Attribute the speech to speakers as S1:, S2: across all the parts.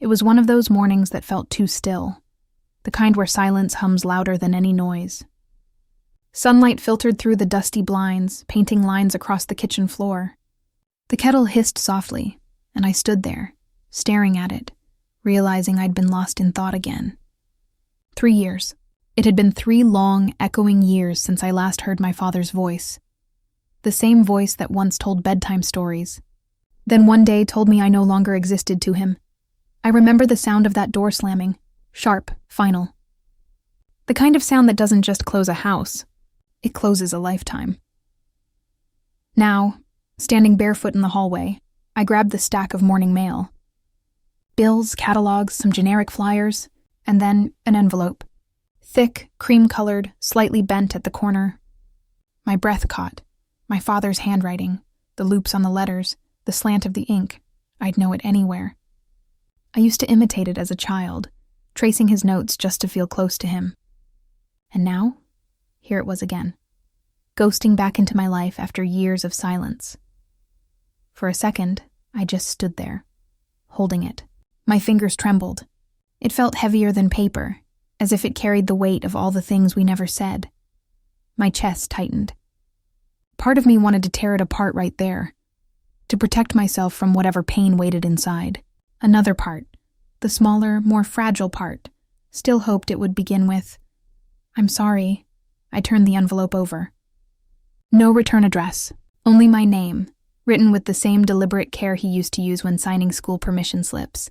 S1: It was one of those mornings that felt too still, the kind where silence hums louder than any noise. Sunlight filtered through the dusty blinds, painting lines across the kitchen floor. The kettle hissed softly, and I stood there, staring at it, realizing I'd been lost in thought again. 3 years. It had been 3 long, echoing years since I last heard my father's voice. The same voice that once told bedtime stories, then one day told me I no longer existed to him. I remember the sound of that door slamming, sharp, final. The kind of sound that doesn't just close a house, it closes a lifetime. Now, standing barefoot in the hallway, I grabbed the stack of morning mail. Bills, catalogs, some generic flyers, and then an envelope. Thick, cream-colored, slightly bent at the corner. My breath caught. My father's handwriting, the loops on the letters, the slant of the ink. I'd know it anywhere. I used to imitate it as a child, tracing his notes just to feel close to him. And now, here it was again, ghosting back into my life after years of silence. For a second, I just stood there, holding it. My fingers trembled. It felt heavier than paper, as if it carried the weight of all the things we never said. My chest tightened. Part of me wanted to tear it apart right there, to protect myself from whatever pain waited inside. Another part, the smaller, more fragile part, still hoped it would begin with, "I'm sorry." I turned the envelope over. No return address, only my name, written with the same deliberate care he used to use when signing school permission slips.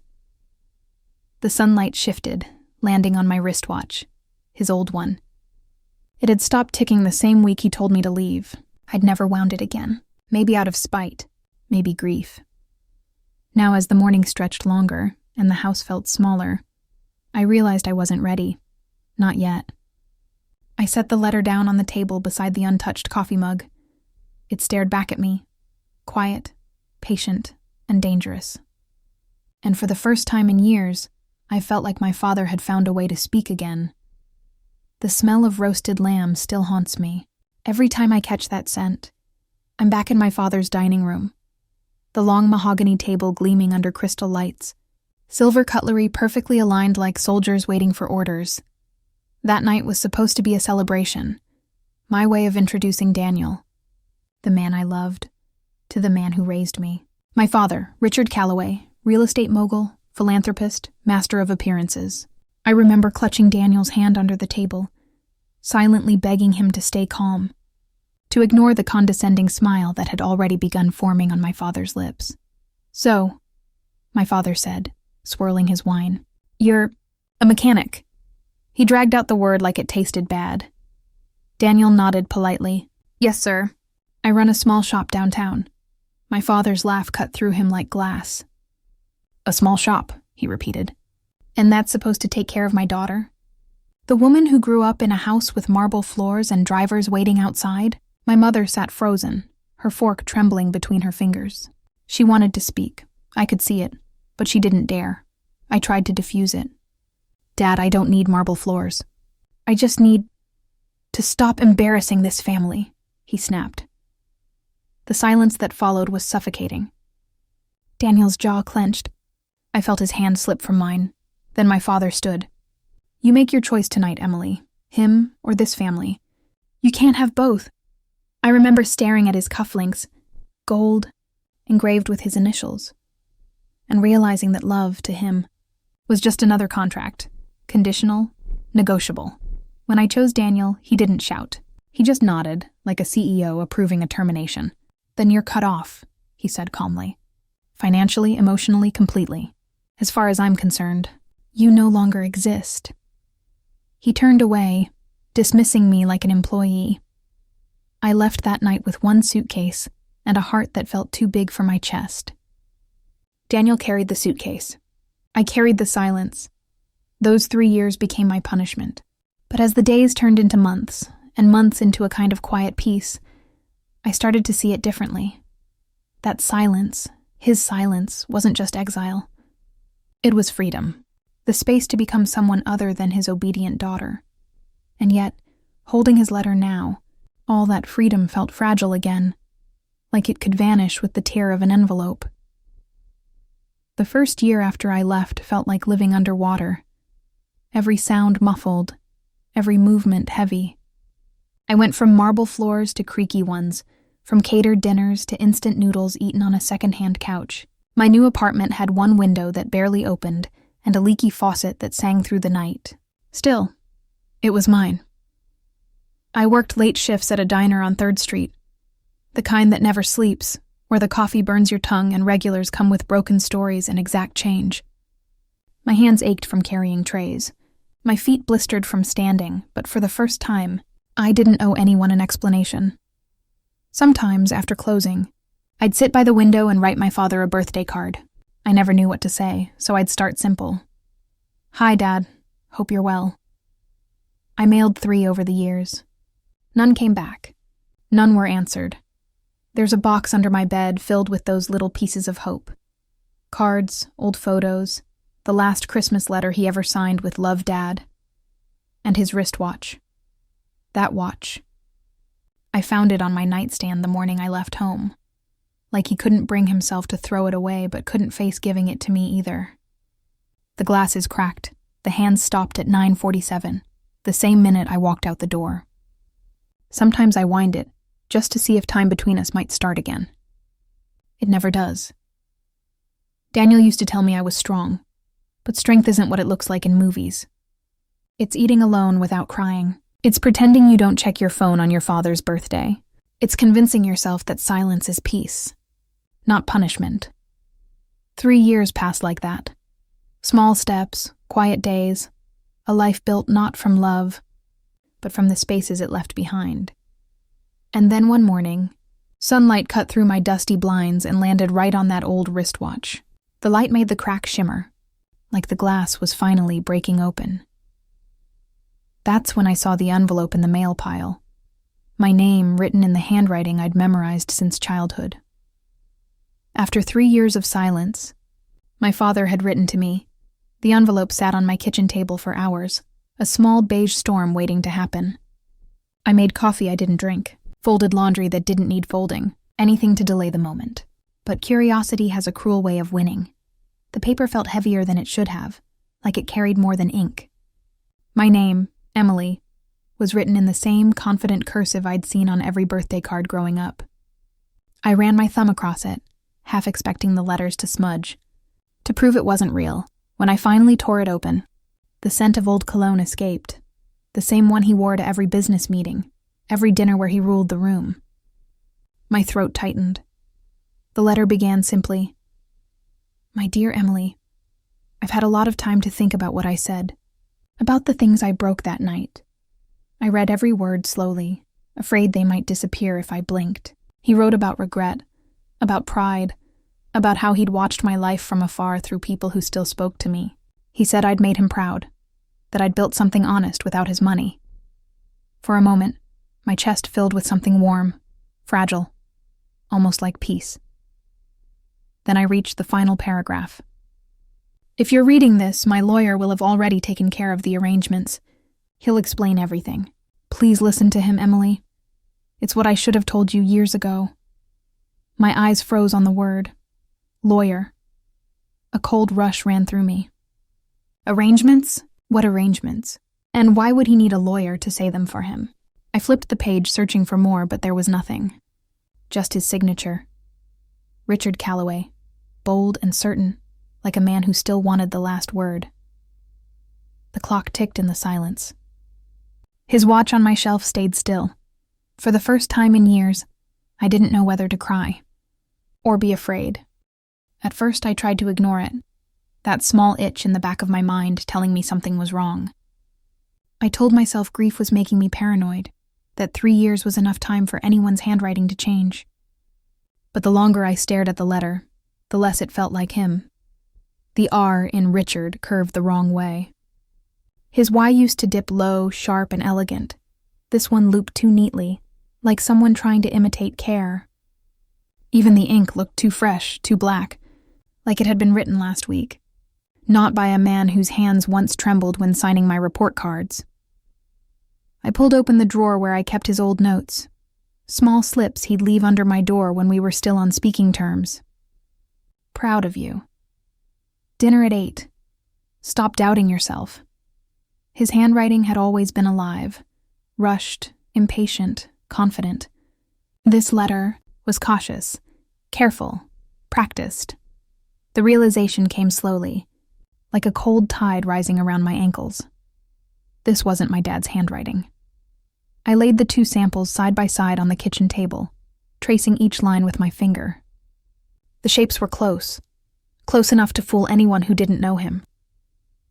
S1: The sunlight shifted, landing on my wristwatch, his old one. It had stopped ticking the same week he told me to leave. I'd never wound it again, maybe out of spite, maybe grief. Now, as the morning stretched longer and the house felt smaller, I realized I wasn't ready. Not yet. I set the letter down on the table beside the untouched coffee mug. It stared back at me, quiet, patient, and dangerous. And for the first time in years, I felt like my father had found a way to speak again. The smell of roasted lamb still haunts me. Every time I catch that scent, I'm back in my father's dining room. The long mahogany table gleaming under crystal lights, silver cutlery perfectly aligned like soldiers waiting for orders. That night was supposed to be a celebration, my way of introducing Daniel, the man I loved, to the man who raised me. My father, Richard Calloway, real estate mogul, philanthropist, master of appearances. I remember clutching Daniel's hand under the table, silently begging him to stay calm, to ignore the condescending smile that had already begun forming on my father's lips. "So," my father said, swirling his wine, "you're a mechanic." He dragged out the word like it tasted bad. Daniel nodded politely. "Yes, sir. I run a small shop downtown." My father's laugh cut through him like glass. "A small shop," he repeated. "And that's supposed to take care of my daughter? The woman who grew up in a house with marble floors and drivers waiting outside?" My mother sat frozen, her fork trembling between her fingers. She wanted to speak. I could see it, but she didn't dare. I tried to diffuse it. "Dad, I don't need marble floors. I just need to stop embarrassing this family," he snapped. The silence that followed was suffocating. Daniel's jaw clenched. I felt his hand slip from mine. Then my father stood. "You make your choice tonight, Emily. Him or this family. You can't have both." I remember staring at his cufflinks, gold, engraved with his initials, and realizing that love, to him, was just another contract, conditional, negotiable. When I chose Daniel, he didn't shout. He just nodded, like a CEO approving a termination. "Then you're cut off," he said calmly. "Financially, emotionally, completely. As far as I'm concerned, you no longer exist." He turned away, dismissing me like an employee. I left that night with one suitcase and a heart that felt too big for my chest. Daniel carried the suitcase. I carried the silence. Those 3 years became my punishment. But as the days turned into months, and months into a kind of quiet peace, I started to see it differently. That silence, his silence, wasn't just exile. It was freedom, the space to become someone other than his obedient daughter. And yet, holding his letter now, all that freedom felt fragile again, like it could vanish with the tear of an envelope. The first year after I left felt like living underwater. Every sound muffled, every movement heavy. I went from marble floors to creaky ones, from catered dinners to instant noodles eaten on a second-hand couch. My new apartment had one window that barely opened and a leaky faucet that sang through the night. Still, it was mine. I worked late shifts at a diner on 3rd Street, the kind that never sleeps, where the coffee burns your tongue and regulars come with broken stories and exact change. My hands ached from carrying trays. My feet blistered from standing, but for the first time, I didn't owe anyone an explanation. Sometimes, after closing, I'd sit by the window and write my father a birthday card. I never knew what to say, so I'd start simple. "Hi, Dad. Hope you're well." I mailed 3 over the years. None came back. None were answered. There's a box under my bed filled with those little pieces of hope. Cards, old photos, the last Christmas letter he ever signed with "Love, Dad," and his wristwatch. That watch. I found it on my nightstand the morning I left home. Like he couldn't bring himself to throw it away, but couldn't face giving it to me either. The glass is cracked. The hands stopped at 9:47, the same minute I walked out the door. Sometimes I wind it, just to see if time between us might start again. It never does. Daniel used to tell me I was strong, but strength isn't what it looks like in movies. It's eating alone without crying. It's pretending you don't check your phone on your father's birthday. It's convincing yourself that silence is peace, not punishment. 3 years passed like that. Small steps, quiet days, a life built not from love, but from the spaces it left behind. And then one morning, sunlight cut through my dusty blinds and landed right on that old wristwatch. The light made the crack shimmer, like the glass was finally breaking open. That's when I saw the envelope in the mail pile. My name written in the handwriting I'd memorized since childhood. After 3 years of silence, my father had written to me. The envelope sat on my kitchen table for hours, a small beige storm waiting to happen. I made coffee I didn't drink, folded laundry that didn't need folding, anything to delay the moment. But curiosity has a cruel way of winning. The paper felt heavier than it should have, like it carried more than ink. My name, Emily, was written in the same confident cursive I'd seen on every birthday card growing up. I ran my thumb across it, half expecting the letters to smudge. To prove it wasn't real, when I finally tore it open, the scent of old cologne escaped, the same one he wore to every business meeting, every dinner where he ruled the room. My throat tightened. The letter began simply, "My dear Emily, I've had a lot of time to think about what I said, about the things I broke that night. I read every word slowly, afraid they might disappear if I blinked. He wrote about regret, about pride, about how he'd watched my life from afar through people who still spoke to me. He said I'd made him proud, that I'd built something honest without his money. For a moment, my chest filled with something warm, fragile, almost like peace. Then I reached the final paragraph. If you're reading this, my lawyer will have already taken care of the arrangements. He'll explain everything. Please listen to him, Emily. It's what I should have told you years ago." My eyes froze on the word. Lawyer. A cold rush ran through me. Arrangements? What arrangements? And why would he need a lawyer to say them for him? I flipped the page searching for more, but there was nothing. Just his signature. Richard Calloway, bold and certain, like a man who still wanted the last word. The clock ticked in the silence. His watch on my shelf stayed still. For the first time in years, I didn't know whether to cry or be afraid. At first I tried to ignore it, that small itch in the back of my mind telling me something was wrong. I told myself grief was making me paranoid, that 3 years was enough time for anyone's handwriting to change. But the longer I stared at the letter, the less it felt like him. The R in Richard curved the wrong way. His Y used to dip low, sharp, and elegant. This one looped too neatly, like someone trying to imitate care. Even the ink looked too fresh, too black, like it had been written last week. Not by a man whose hands once trembled when signing my report cards. I pulled open the drawer where I kept his old notes, small slips he'd leave under my door when we were still on speaking terms. "Proud of you. Dinner at 8. Stop doubting yourself. His handwriting had always been alive, rushed, impatient, confident. This letter was cautious, careful, practiced. The realization came slowly, like a cold tide rising around my ankles. This wasn't my dad's handwriting. I laid the two samples side by side on the kitchen table, tracing each line with my finger. The shapes were close enough to fool anyone who didn't know him.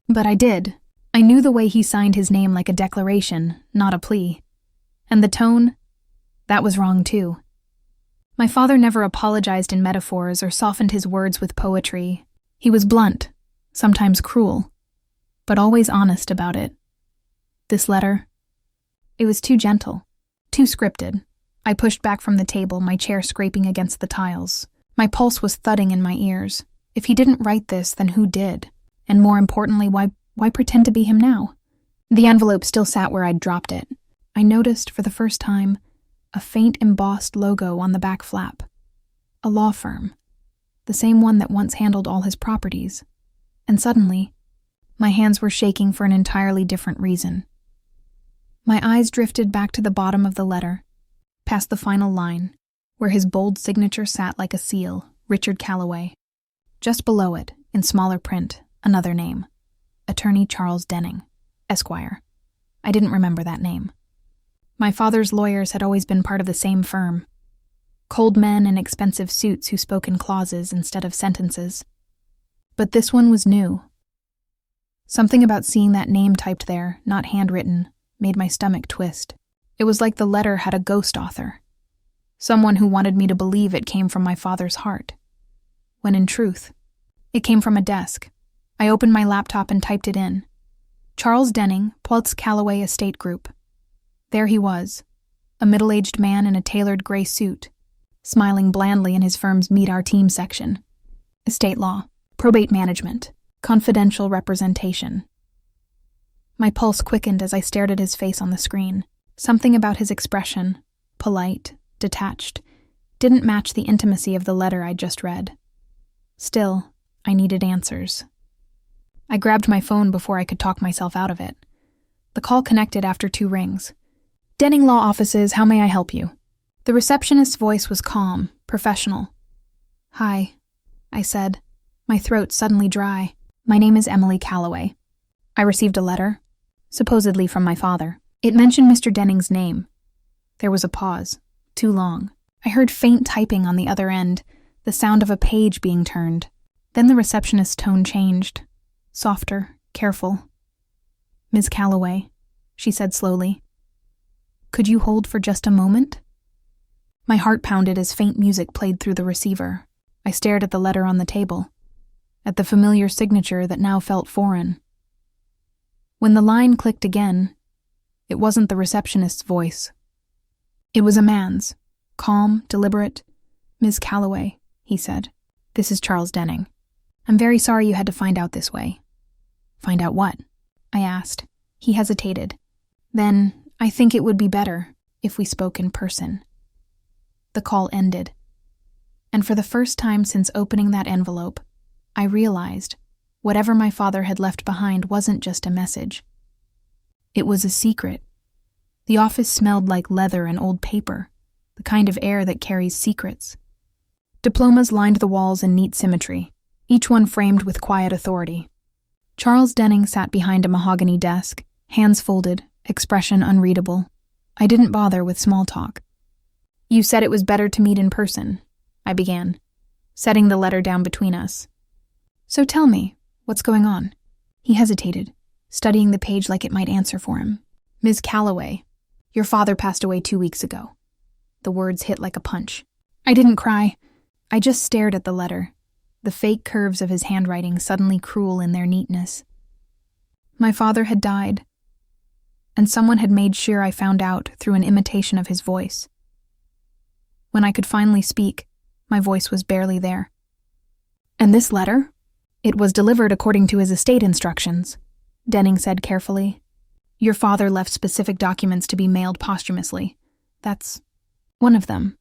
S1: But I did. I knew the way he signed his name like a declaration, not a plea. And the tone? That was wrong too. My father never apologized in metaphors or softened his words with poetry. He was blunt, sometimes cruel, but always honest about it. This letter, it was too gentle, too scripted. I pushed back from the table, my chair scraping against the tiles. My pulse was thudding in my ears. If he didn't write this, then who did? And more importantly, why pretend to be him now? The envelope still sat where I'd dropped it. I noticed, for the first time, a faint embossed logo on the back flap. A law firm. The same one that once handled all his properties. And suddenly, my hands were shaking for an entirely different reason. My eyes drifted back to the bottom of the letter, past the final line, where his bold signature sat like a seal, Richard Calloway. Just below it, in smaller print, another name. Attorney Charles Denning, Esquire. I didn't remember that name. My father's lawyers had always been part of the same firm. Cold men in expensive suits who spoke in clauses instead of sentences. But this one was new. Something about seeing that name typed there, not handwritten, made my stomach twist. It was like the letter had a ghost author. Someone who wanted me to believe it came from my father's heart. When in truth, it came from a desk. I opened my laptop and typed it in. Charles Denning, Pultz Calloway Estate Group. There he was, a middle-aged man in a tailored gray suit, smiling blandly in his firm's Meet Our Team section. Estate law, probate management, confidential representation. My pulse quickened as I stared at his face on the screen. Something about his expression, polite, detached, didn't match the intimacy of the letter I'd just read. Still, I needed answers. I grabbed my phone before I could talk myself out of it. The call connected after 2 rings. Denning Law Offices, how may I help you? The receptionist's voice was calm, professional. Hi, I said, my throat suddenly dry. My name is Emily Calloway. I received a letter, supposedly from my father. It mentioned Mr. Denning's name. There was a pause, too long. I heard faint typing on the other end, the sound of a page being turned. Then the receptionist's tone changed, softer, careful. Ms. Calloway, she said slowly. Could you hold for just a moment? My heart pounded as faint music played through the receiver. I stared at the letter on the table, at the familiar signature that now felt foreign. When the line clicked again, it wasn't the receptionist's voice. It was a man's, calm, deliberate. Ms. Calloway, he said. This is Charles Denning. I'm very sorry you had to find out this way. Find out what? I asked. He hesitated. Then, I think it would be better if we spoke in person. The call ended. And for the first time since opening that envelope, I realized whatever my father had left behind wasn't just a message. It was a secret. The office smelled like leather and old paper, the kind of air that carries secrets. Diplomas lined the walls in neat symmetry, each one framed with quiet authority. Charles Denning sat behind a mahogany desk, hands folded, expression unreadable. I didn't bother with small talk. You said it was better to meet in person, I began, setting the letter down between us. So tell me, what's going on? He hesitated, studying the page like it might answer for him. Ms. Calloway, your father passed away 2 weeks ago. The words hit like a punch. I didn't cry. I just stared at the letter, the fake curves of his handwriting suddenly cruel in their neatness. My father had died, and someone had made sure I found out through an imitation of his voice. When I could finally speak, my voice was barely there. And this letter? It was delivered according to his estate instructions, Denning said carefully. Your father left specific documents to be mailed posthumously. That's one of them.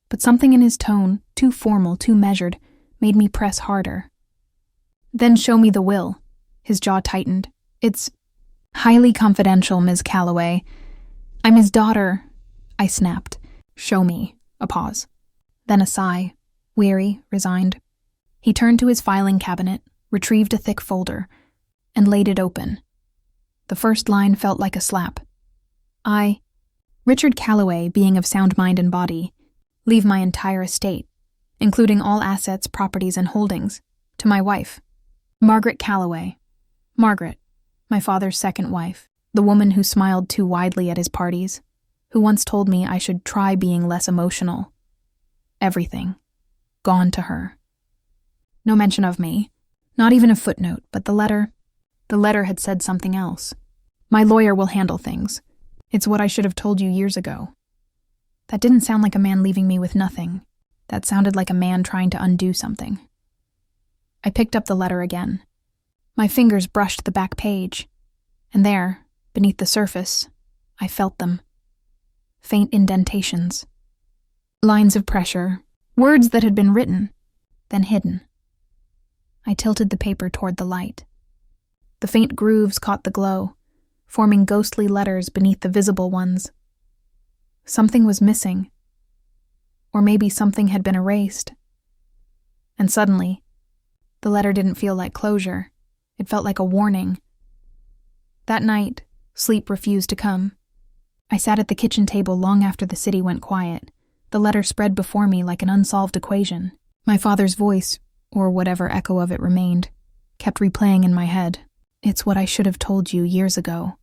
S1: But something in his tone, too formal, too measured, made me press harder. Then show me the will. His jaw tightened. It's highly confidential, Ms. Calloway. I'm his daughter, I snapped. Show me. A pause. Then a sigh. Weary, resigned. He turned to his filing cabinet, retrieved a thick folder, and laid it open. The first line felt like a slap. I, Richard Calloway, being of sound mind and body, leave my entire estate, including all assets, properties, and holdings, to my wife, Margaret Calloway. Margaret, my father's second wife, the woman who smiled too widely at his parties, who once told me I should try being less emotional. Everything. Gone to her. No mention of me. Not even a footnote, but the letter had said something else. My lawyer will handle things. It's what I should have told you years ago. That didn't sound like a man leaving me with nothing. That sounded like a man trying to undo something. I picked up the letter again. My fingers brushed the back page, and there, beneath the surface, I felt them. Faint indentations. Lines of pressure, words that had been written, then hidden. I tilted the paper toward the light. The faint grooves caught the glow, forming ghostly letters beneath the visible ones. Something was missing. Or maybe something had been erased. And suddenly, the letter didn't feel like closure. It felt like a warning. That night, sleep refused to come. I sat at the kitchen table long after the city went quiet. The letter spread before me like an unsolved equation. My father's voice, or whatever echo of it remained, kept replaying in my head. It's what I should have told you years ago.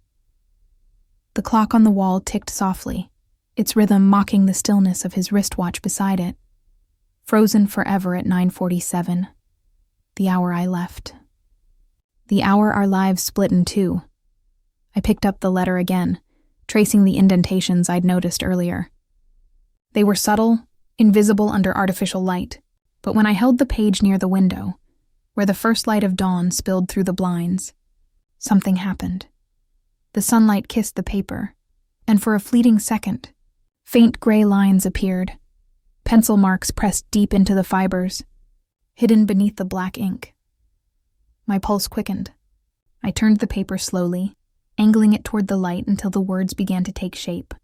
S1: The clock on the wall ticked softly, its rhythm mocking the stillness of his wristwatch beside it. Frozen forever at 9:47. The hour I left. The hour our lives split in two. I picked up the letter again, tracing the indentations I'd noticed earlier. They were subtle, invisible under artificial light, but when I held the page near the window, where the first light of dawn spilled through the blinds, something happened. The sunlight kissed the paper, and for a fleeting second, faint gray lines appeared, pencil marks pressed deep into the fibers, hidden beneath the black ink. My pulse quickened. I turned the paper slowly, angling it toward the light until the words began to take shape.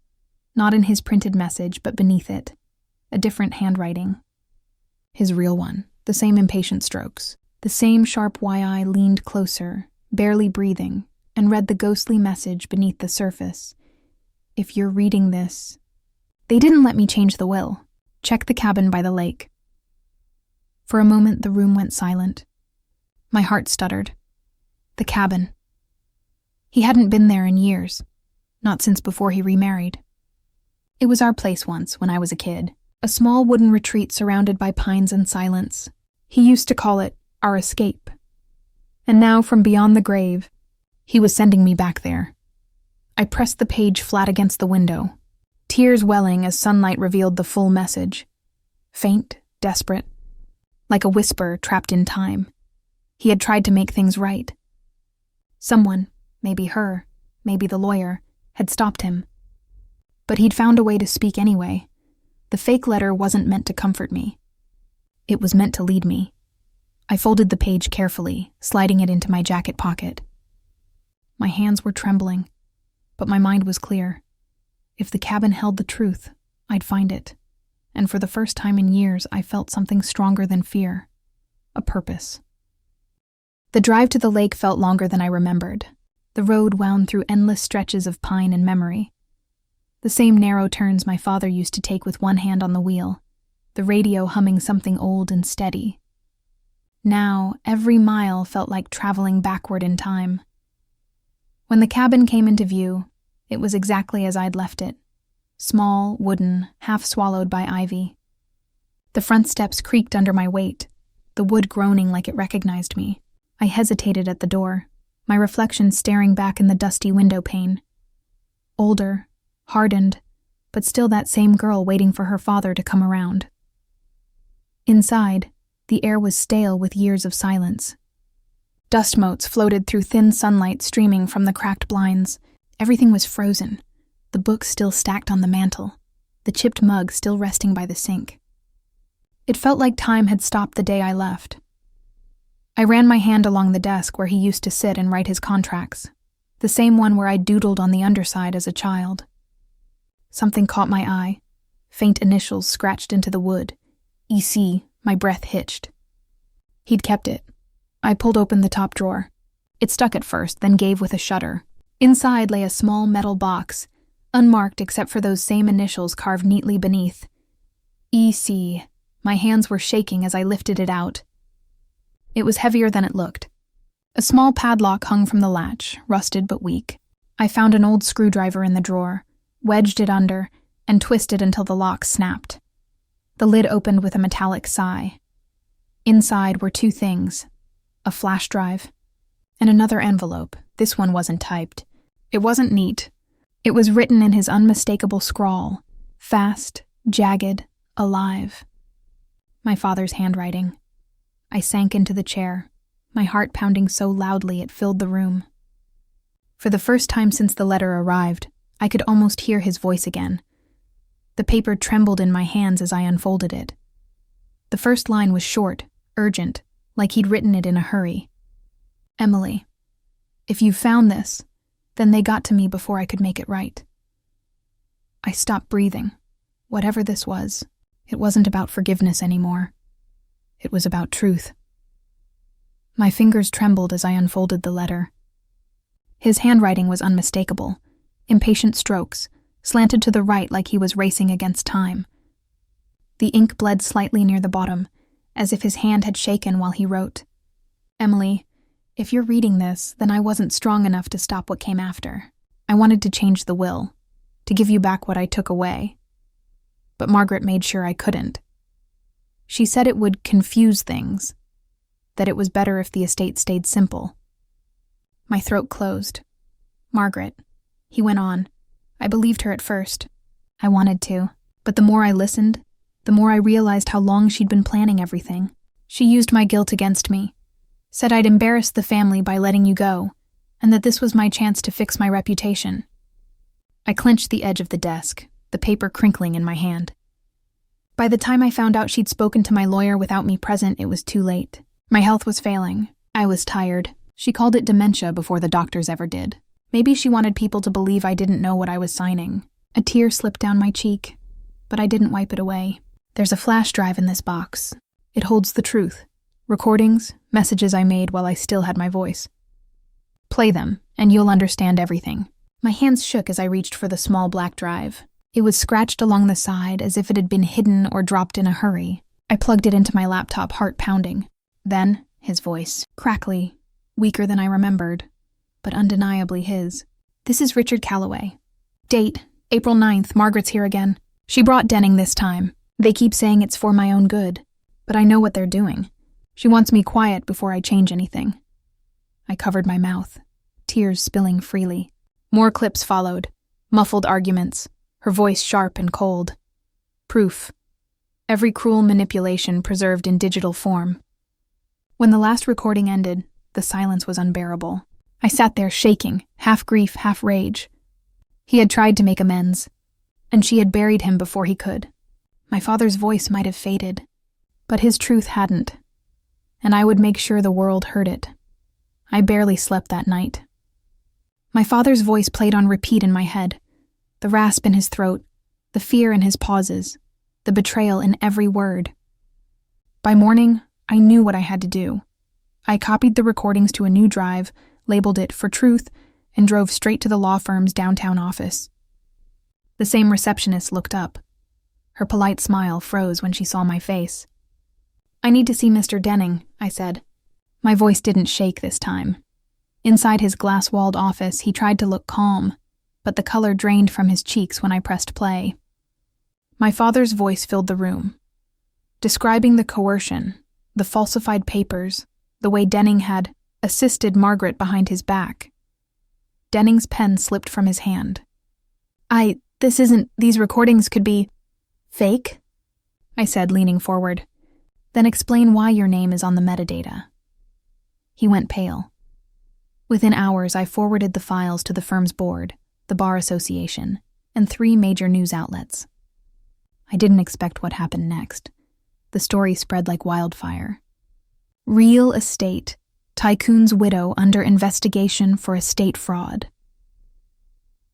S1: Not in his printed message, but beneath it. A different handwriting. His real one, the same impatient strokes. The same sharp eye leaned closer, barely breathing, and read the ghostly message beneath the surface. If you're reading this... They didn't let me change the will. Check the cabin by the lake. For a moment, the room went silent. My heart stuttered. The cabin. He hadn't been there in years. Not since before he remarried. It was our place once, when I was a kid. A small wooden retreat surrounded by pines and silence. He used to call it our escape. And now, from beyond the grave, he was sending me back there. I pressed the page flat against the window, tears welling as sunlight revealed the full message. Faint, desperate, like a whisper trapped in time. He had tried to make things right. Someone, maybe her, maybe the lawyer, had stopped him. But he'd found a way to speak anyway. The fake letter wasn't meant to comfort me. It was meant to lead me. I folded the page carefully, sliding it into my jacket pocket. My hands were trembling, but my mind was clear. If the cabin held the truth, I'd find it. And for the first time in years, I felt something stronger than fear. A purpose. The drive to the lake felt longer than I remembered. The road wound through endless stretches of pine and memory. The same narrow turns my father used to take with one hand on the wheel, the radio humming something old and steady. Now, every mile felt like traveling backward in time. When the cabin came into view, it was exactly as I'd left it. Small, wooden, half swallowed by ivy. The front steps creaked under my weight, the wood groaning like it recognized me. I hesitated at the door, my reflection staring back in the dusty window pane. Older, hardened, but still that same girl waiting for her father to come around. Inside, the air was stale with years of silence. Dust motes floated through thin sunlight streaming from the cracked blinds. Everything was frozen, the books still stacked on the mantel, the chipped mug still resting by the sink. It felt like time had stopped the day I left. I ran my hand along the desk where he used to sit and write his contracts, the same one where I doodled on the underside as a child. Something caught my eye, faint initials scratched into the wood. EC, my breath hitched. He'd kept it. I pulled open the top drawer. It stuck at first, then gave with a shudder. Inside lay a small metal box, unmarked except for those same initials carved neatly beneath. EC. My hands were shaking as I lifted it out. It was heavier than it looked. A small padlock hung from the latch, rusted but weak. I found an old screwdriver in the drawer, wedged it under, and twisted until the lock snapped. The lid opened with a metallic sigh. Inside were two things: a flash drive and another envelope. This one wasn't typed. It wasn't neat. It was written in his unmistakable scrawl, fast, jagged, alive. My father's handwriting. I sank into the chair, my heart pounding so loudly it filled the room. For the first time since the letter arrived, I could almost hear his voice again. The paper trembled in my hands as I unfolded it. The first line was short, urgent, like he'd written it in a hurry. Emily, if you found this, then they got to me before I could make it right. I stopped breathing. Whatever this was, it wasn't about forgiveness anymore. It was about truth. My fingers trembled as I unfolded the letter. His handwriting was unmistakable, impatient strokes, slanted to the right like he was racing against time. The ink bled slightly near the bottom, as if his hand had shaken while he wrote. Emily, if you're reading this, then I wasn't strong enough to stop what came after. I wanted to change the will, to give you back what I took away. But Margaret made sure I couldn't. She said it would confuse things, that it was better if the estate stayed simple. My throat closed. Margaret, he went on. I believed her at first. I wanted to, but the more I listened, the more I realized how long she'd been planning everything. She used my guilt against me, said I'd embarrassed the family by letting you go, and that this was my chance to fix my reputation. I clenched the edge of the desk, the paper crinkling in my hand. By the time I found out she'd spoken to my lawyer without me present, it was too late. My health was failing. I was tired. She called it dementia before the doctors ever did. Maybe she wanted people to believe I didn't know what I was signing. A tear slipped down my cheek, but I didn't wipe it away. There's a flash drive in this box. It holds the truth. Recordings, messages I made while I still had my voice. Play them, and you'll understand everything. My hands shook as I reached for the small black drive. It was scratched along the side as if it had been hidden or dropped in a hurry. I plugged it into my laptop, heart pounding. Then, his voice, crackly, weaker than I remembered, but undeniably his. This is Richard Calloway. Date, April 9th, Margaret's here again. She brought Denning this time. They keep saying it's for my own good, but I know what they're doing. She wants me quiet before I change anything. I covered my mouth, tears spilling freely. More clips followed, muffled arguments, her voice sharp and cold. Proof. Every cruel manipulation preserved in digital form. When the last recording ended, the silence was unbearable. I sat there shaking, half grief, half rage. He had tried to make amends, and she had buried him before he could. My father's voice might have faded, but his truth hadn't, and I would make sure the world heard it. I barely slept that night. My father's voice played on repeat in my head, the rasp in his throat, the fear in his pauses, the betrayal in every word. By morning, I knew what I had to do. I copied the recordings to a new drive, labeled it For Truth, and drove straight to the law firm's downtown office. The same receptionist looked up. Her polite smile froze when she saw my face. I need to see Mr. Denning, I said. My voice didn't shake this time. Inside his glass-walled office, he tried to look calm, but the color drained from his cheeks when I pressed play. My father's voice filled the room, describing the coercion, the falsified papers, the way Denning had assisted Margaret behind his back. Denning's pen slipped from his hand. These recordings could be fake? I said, leaning forward. Then explain why your name is on the metadata. He went pale. Within hours, I forwarded the files to the firm's board, the Bar Association, and 3 major news outlets. I didn't expect what happened next. The story spread like wildfire. Real estate. Tycoon's widow under investigation for estate fraud.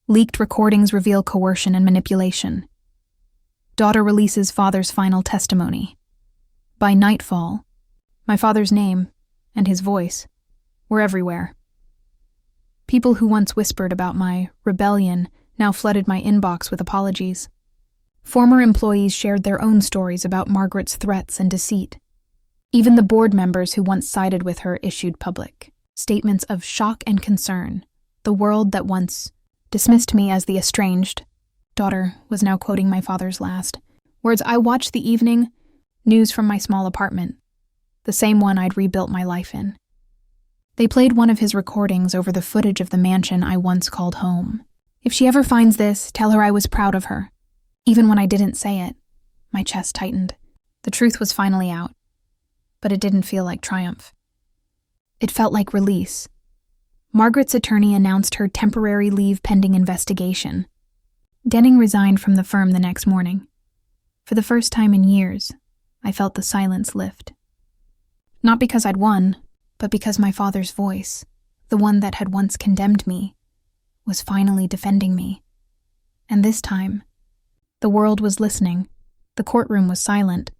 S1: Leaked recordings reveal coercion and manipulation. Daughter releases father's final testimony. By nightfall, my father's name and his voice were everywhere. People who once whispered about my rebellion now flooded my inbox with apologies. Former employees shared their own stories about Margaret's threats and deceit. Even the board members who once sided with her issued public statements of shock and concern. The world that once dismissed me as the estranged daughter was now quoting my father's last words. I watched the evening news from my small apartment, the same one I'd rebuilt my life in. They played one of his recordings over the footage of the mansion I once called home. If she ever finds this, tell her I was proud of her. Even when I didn't say it, my chest tightened. The truth was finally out. But it didn't feel like triumph. It felt like release. Margaret's attorney announced her temporary leave pending investigation. Denning resigned from the firm the next morning. For the first time in years, I felt the silence lift. Not because I'd won, but because my father's voice, the one that had once condemned me, was finally defending me. And this time, the world was listening. The courtroom was silent.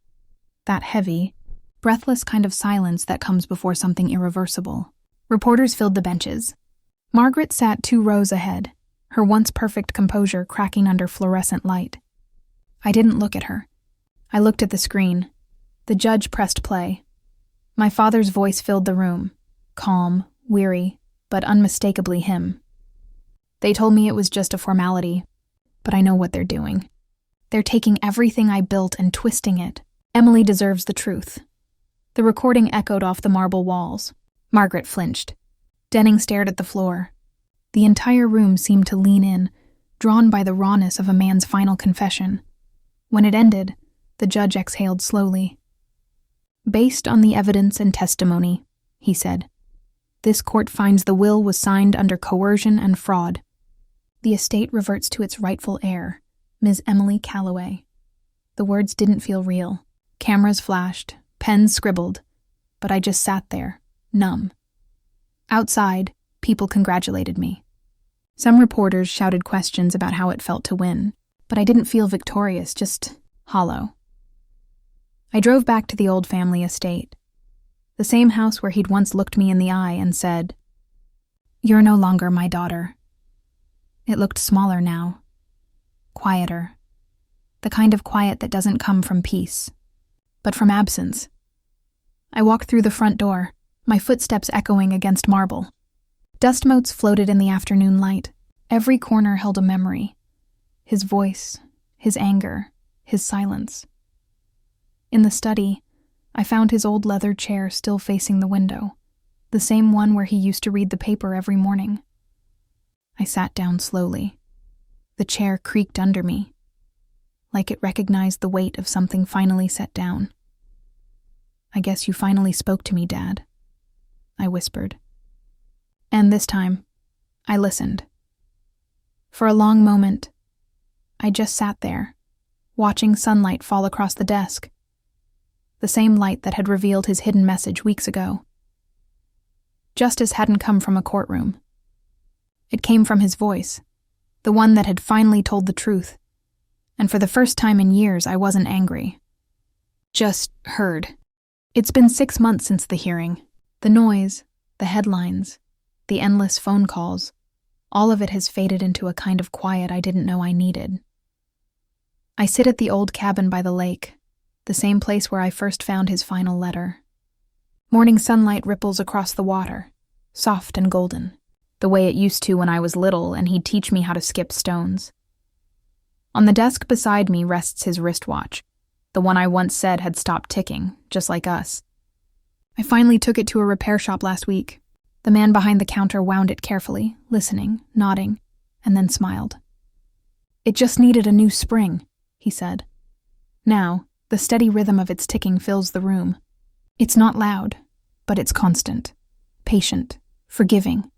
S1: That heavy, breathless kind of silence that comes before something irreversible. Reporters filled the benches. Margaret sat 2 rows ahead, her once perfect composure cracking under fluorescent light. I didn't look at her. I looked at the screen. The judge pressed play. My father's voice filled the room, calm, weary, but unmistakably him. They told me it was just a formality, but I know what they're doing. They're taking everything I built and twisting it. Emily deserves the truth. The recording echoed off the marble walls. Margaret flinched. Denning stared at the floor. The entire room seemed to lean in, drawn by the rawness of a man's final confession. When it ended, the judge exhaled slowly. Based on the evidence and testimony, he said, this court finds the will was signed under coercion and fraud. The estate reverts to its rightful heir, Ms. Emily Calloway. The words didn't feel real. Cameras flashed. Pens scribbled, but I just sat there, numb. Outside, people congratulated me. Some reporters shouted questions about how it felt to win, but I didn't feel victorious, just hollow. I drove back to the old family estate, the same house where he'd once looked me in the eye and said, "You're no longer my daughter." It looked smaller now, quieter, the kind of quiet that doesn't come from peace, but from absence. I walked through the front door, my footsteps echoing against marble. Dust motes floated in the afternoon light. Every corner held a memory. His voice, his anger, his silence. In the study, I found his old leather chair still facing the window, the same one where he used to read the paper every morning. I sat down slowly. The chair creaked under me, like it recognized the weight of something finally set down. "I guess you finally spoke to me, Dad," I whispered. And this time, I listened. For a long moment, I just sat there, watching sunlight fall across the desk, the same light that had revealed his hidden message weeks ago. Justice hadn't come from a courtroom. It came from his voice, the one that had finally told the truth. And for the first time in years, I wasn't angry. Just heard. It's been 6 months since the hearing. The noise, the headlines, the endless phone calls, all of it has faded into a kind of quiet I didn't know I needed. I sit at the old cabin by the lake, the same place where I first found his final letter. Morning sunlight ripples across the water, soft and golden, the way it used to when I was little and he'd teach me how to skip stones. On the desk beside me rests his wristwatch, the one I once said had stopped ticking, just like us. I finally took it to a repair shop last week. The man behind the counter wound it carefully, listening, nodding, and then smiled. "It just needed a new spring," he said. Now, the steady rhythm of its ticking fills the room. It's not loud, but it's constant, patient, forgiving.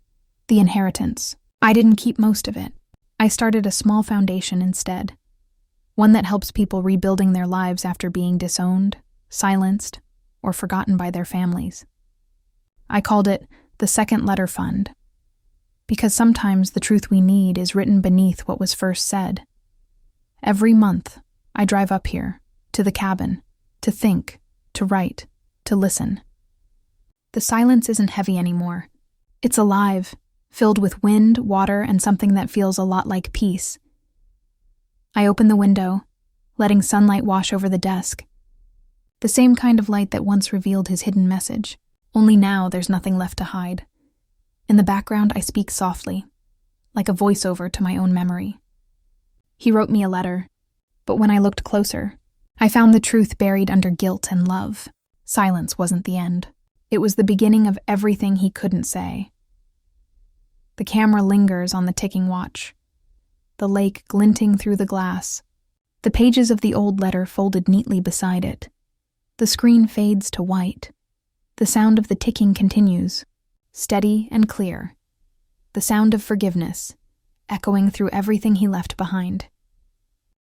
S1: The inheritance. I didn't keep most of it. I started a small foundation instead. One that helps people rebuilding their lives after being disowned, silenced, or forgotten by their families. I called it the Second Letter Fund, because sometimes the truth we need is written beneath what was first said. Every month, I drive up here, to the cabin, to think, to write, to listen. The silence isn't heavy anymore. It's alive, filled with wind, water, and something that feels a lot like peace. I open the window, letting sunlight wash over the desk. The same kind of light that once revealed his hidden message, only now there's nothing left to hide. In the background, I speak softly, like a voiceover to my own memory. He wrote me a letter, but when I looked closer, I found the truth buried under guilt and love. Silence wasn't the end. It was the beginning of everything he couldn't say. The camera lingers on the ticking watch, the lake glinting through the glass, the pages of the old letter folded neatly beside it. The screen fades to white. The sound of the ticking continues, steady and clear. The sound of forgiveness, echoing through everything he left behind.